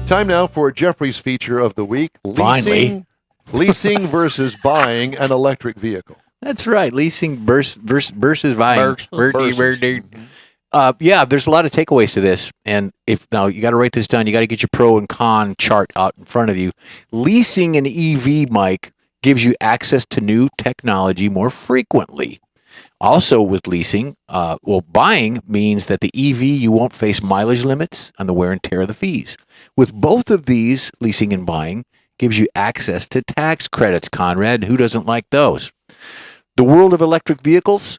Time now for Jeffrey's feature of the week. Finally. Leasing versus buying an electric vehicle. That's right. Leasing versus buying. Versus. Yeah, there's a lot of takeaways to this. And if now you got to write this down, you got to get your pro and con chart out in front of you. Leasing an EV, Mike, gives you access to new technology more frequently. Also with leasing, buying means that the EV, you won't face mileage limits on the wear and tear of the fees. With both of these, leasing and buying gives you access to tax credits, Conrad. Who doesn't like those? The world of electric vehicles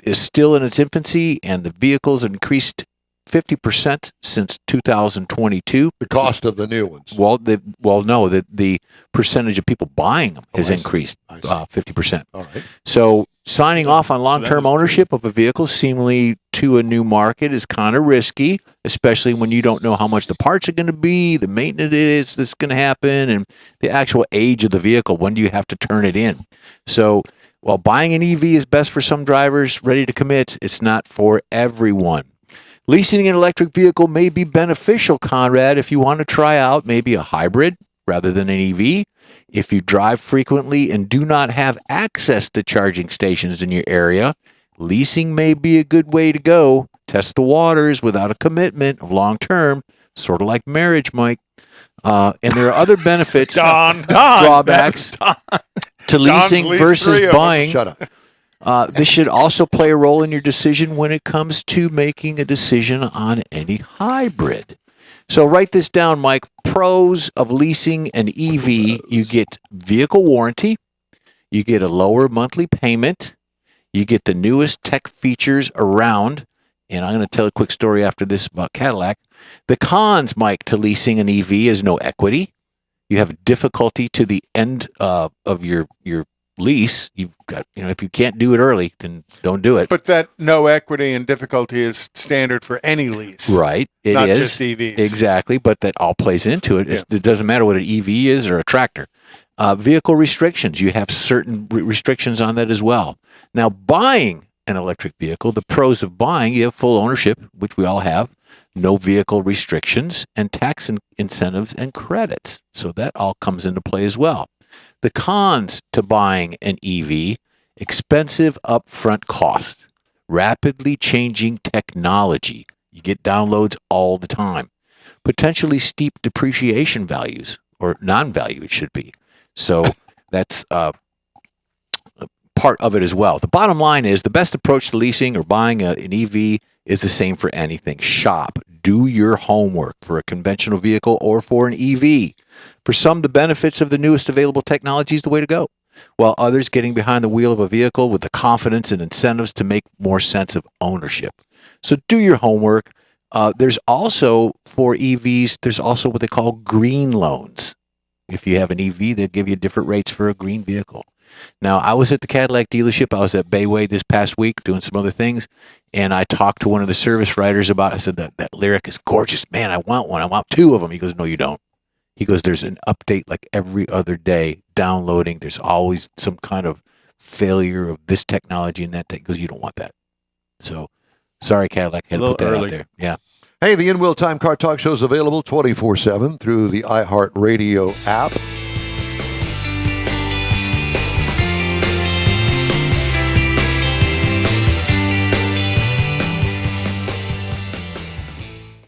is still in its infancy, and the vehicles have increased 50% since 2022. The cost of the new ones. The percentage of people buying them has increased 50%. All right. So signing off on long-term ownership of a vehicle seemingly to a new market is kind of risky, especially when you don't know how much the parts are going to be, the maintenance that's going to happen, and the actual age of the vehicle. When do you have to turn it in? So while buying an EV is best for some drivers ready to commit, it's not for everyone. Leasing an electric vehicle may be beneficial, Conrad, if you want to try out maybe a hybrid rather than an EV. If you drive frequently and do not have access to charging stations in your area, leasing may be a good way to go. Test the waters without a commitment of long term, sort of like marriage, Mike. And there are other benefits, drawbacks to leasing versus buying. Shut up. This should also play a role in your decision when it comes to making a decision on any hybrid. So write this down, Mike. Pros of leasing an EV: you get vehicle warranty, you get a lower monthly payment, you get the newest tech features around, and I'm going to tell a quick story after this about Cadillac. The cons, Mike, to leasing an EV is no equity. You have difficulty to the end of your lease. You've got, if you can't do it early, then don't do it. But that no equity and difficulty is standard for any lease. Right. It not is. just EVs. Exactly. But that all plays into it. Yeah. It doesn't matter what an EV is or a tractor. Vehicle restrictions. You have certain restrictions on that as well. Now, buying an electric vehicle, the pros of buying, you have full ownership, which we all have, no vehicle restrictions, and tax incentives and credits. So that all comes into play as well. The cons to buying an EV: expensive upfront cost, rapidly changing technology. You get downloads all the time. Potentially steep depreciation values, or non-value it should be. So that's part of it as well. The bottom line is the best approach to leasing or buying an EV is the same for anything. Shop. Do your homework for a conventional vehicle or for an EV. For some, the benefits of the newest available technology is the way to go, while others, getting behind the wheel of a vehicle with the confidence and incentives to make more sense of ownership. So do your homework. There's also, for EVs, there's also what they call green loans. If you have an EV, they'll give you different rates for a green vehicle. Now, I was at the Cadillac dealership. I was at Bayway this past week doing some other things, and I talked to one of the service writers about it. I said, that Lyric is gorgeous. Man, I want one. I want two of them. He goes, no, you don't. He goes, there's an update like every other day, downloading. There's always some kind of failure of this technology and that. He goes, you don't want that. So, sorry, Cadillac. I had to put that out there. Yeah. Hey, the In-Wheel Time Car Talk Show is available 24/7 through the iHeartRadio app.